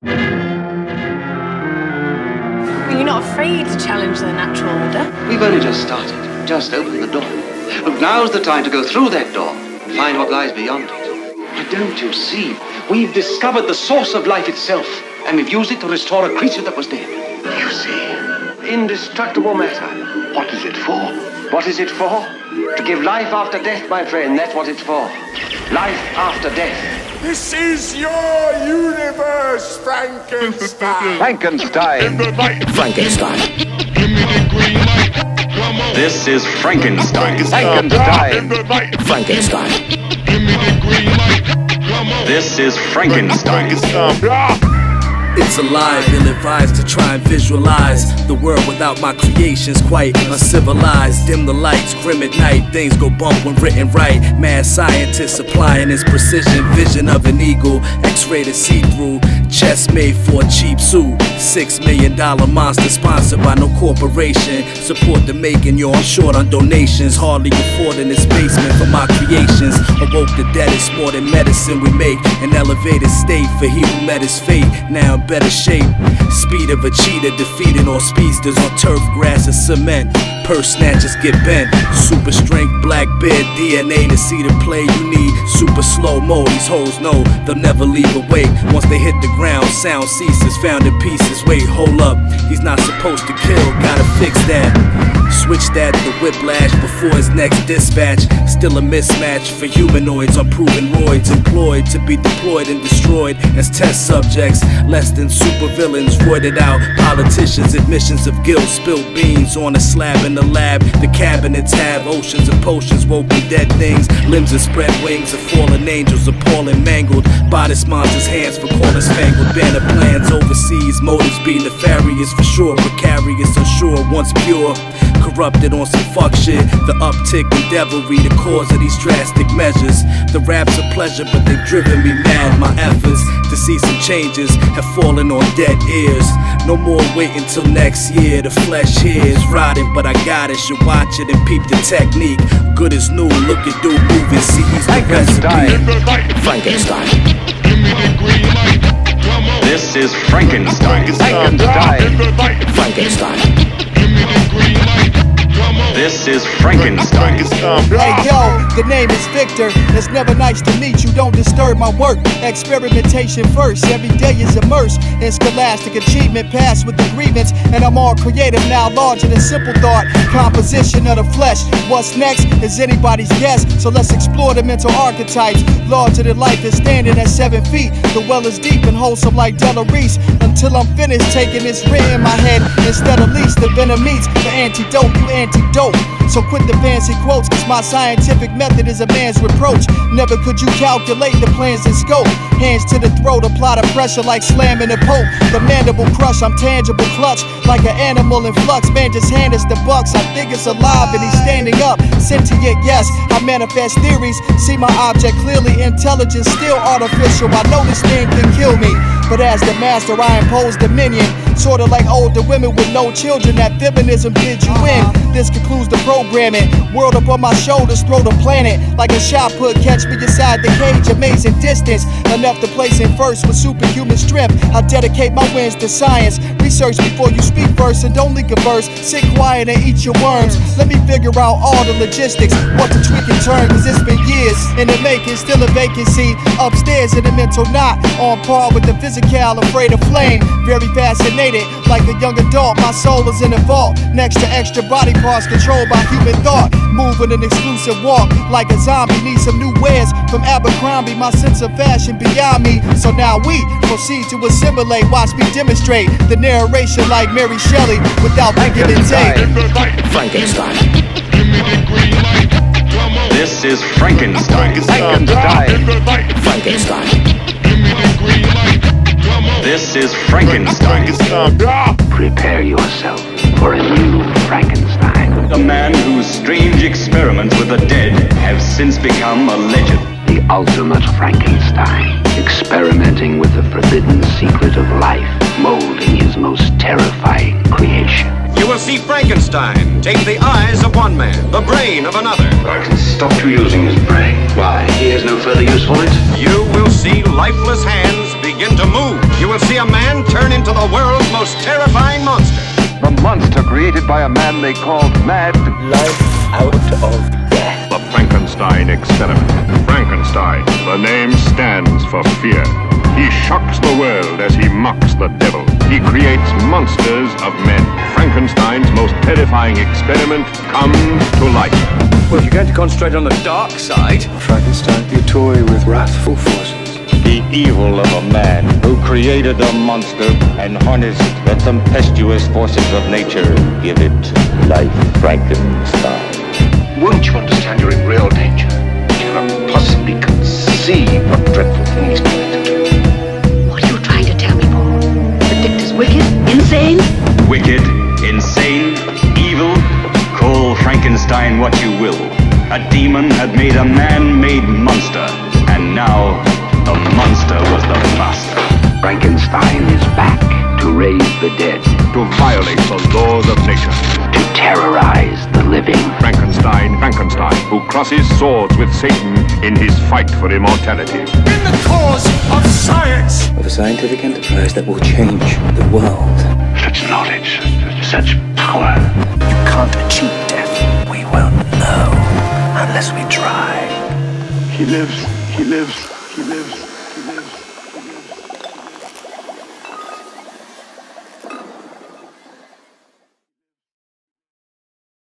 You're not afraid to challenge the natural order? We've only just started, just opened the door. But now's the time to go through that door and find what lies beyond it. But don't you see? We've discovered the source of life itself, and we've used it to restore a creature that was dead. You see, indestructible matter. What is it for? What is it for? To give life after death, my friend, that's what it's for. Life after death. This is your universe, Frankenstein. Frankenstein. Frankenstein. This is Frankenstein. Frankenstein. Frankenstein. This is Frankenstein. It's alive, ill-advised to try and visualize the world without my creations, quite uncivilized. Dim the lights, grim at night, things go bump when written right. Mad scientist applying his precision, vision of an eagle, X-rated see-through, chest made for a cheap suit. $6 million monster sponsored by no corporation. Support the making, yo, I'm short on donations. Hardly affording this basement for my creations. Awoke the dead, it's more than medicine we make. An elevated state for he who met his fate. Now in better shape. Speed of a cheetah, defeating all speedsters on turf, grass, and cement. Purse snatchers get bent. Super strength, black beard, DNA to see the play you need. Super slow-mo, these hoes know they'll never leave awake. Once they hit the ground, sound ceases, found in pieces. Wait, hold up, he's not supposed to kill, gotta fix that. Switch that to whiplash before his next dispatch. Still a mismatch for humanoids, unproven roids employed to be deployed and destroyed as test subjects. Less than supervillains, roided out politicians, admissions of guilt, spilled beans on a slab in the lab. The cabinets have oceans of potions, woken dead things. Limbs and spread wings of fallen angels, appalling mangled. Bodice monsters, hands for corner spangled. Banner plans overseas, motives be nefarious for sure. Precarious, unsure, once pure. Corrupted on some fuck shit. The uptick in devilry, the cause of these drastic measures. The raps are pleasure, but they've driven me mad. My efforts to see some changes have fallen on dead ears. No more waiting till next year. The flesh here is rotting, but I got it. Should watch it and peep the technique. Good as new, look at dude moving. See he's the Frankenstein. Frankenstein. This is Frankenstein. Frankenstein. Frankenstein. This is Frankenstein. Hey yo, the name is Victor. It's never nice to meet you, don't disturb my work. Experimentation first, every day is immersed in scholastic achievement, passed with agreements. And I'm all creative now, larger than simple thought. Composition of the flesh. What's next is anybody's guess, so let's explore the mental archetypes. Larger than life is standing at 7 feet. The well is deep and wholesome like Della Reese. Until I'm finished taking this writ in my head. Instead of least, the venom meets the antidote, you antidote. So quit the fancy quotes, cause my scientific method is a man's reproach. Never could you calculate the plans in scope. Hands to the throat, apply the pressure like slamming a pope. The mandible crush, I'm tangible clutch, like an animal in flux. Man, just hand us the bucks, I think it's alive and he's standing up. Sentient, yes, I manifest theories. See my object clearly, intelligence still artificial. I know this thing can kill me, but as the master I impose dominion. Sorta like older women with no children, that feminism did you in. This concludes the programming. World up on my shoulders, throw the planet like a shot put. Catch me inside the cage, amazing distance. Enough to place in first with superhuman strength. I dedicate my wins to science. Research before you speak first and don't leak a verse. Sit quiet and eat your worms. Let me figure out all the logistics, what to tweak and turn, cause it's been years in the making, still a vacancy. Upstairs in the mental knot, on par with the physical, afraid of flame. Very fascinated, like a young adult, my soul is in the vault. Next to extra body parts controlled by human thought. Moving an exclusive walk, like a zombie. Need some new wares from Abercrombie, my sense of fashion beyond me. So now we proceed to assimilate, watch me demonstrate the narration like Mary Shelley without the give and take. Frankenstein. This is Frankenstein. Frankenstein. Frankenstein. This is Frankenstein. Prepare yourself for a new Frankenstein. A man whose strange experiments with the dead have since become a legend. The ultimate Frankenstein, experimenting with the forbidden secret of life, molding his most terrifying creation. You will see Frankenstein take the eyes of one man, the brain of another. I can stop you using his brain. Why? He has no further use for it. You will see lifeless hands begin to move. you will see a man turn into the world's most terrifying monster. The monster created by a man they called Mad. Life out of death. The Frankenstein experiment. Frankenstein, the name stands for fear. He shocks the world as he mocks the devil. He creates monsters of men. Frankenstein's most terrifying experiment comes to life. Well, if you're going to concentrate on the dark side, Frankenstein, you toy with wrathful forces. The evil of a man who created a monster and harnessed the tempestuous forces of nature. Give it life, Frankenstein. Won't you understand you're in real danger? You cannot possibly conceive what dreadful thing he's going to do. What are you trying to tell me, Paul? The Dictator's wicked? Insane? Wicked, insane, evil, call Frankenstein what you will. A demon had made a man-made monster, and now the monster was the master. Frankenstein is back to raise the dead, To violate the laws of nature. to terrorize the living. Frankenstein, who crosses swords with Satan in his fight for immortality. In the cause of science! of a scientific enterprise that will change the world. Such knowledge, such power. You can't achieve death. We won't know unless we try. He lives, he lives, he lives.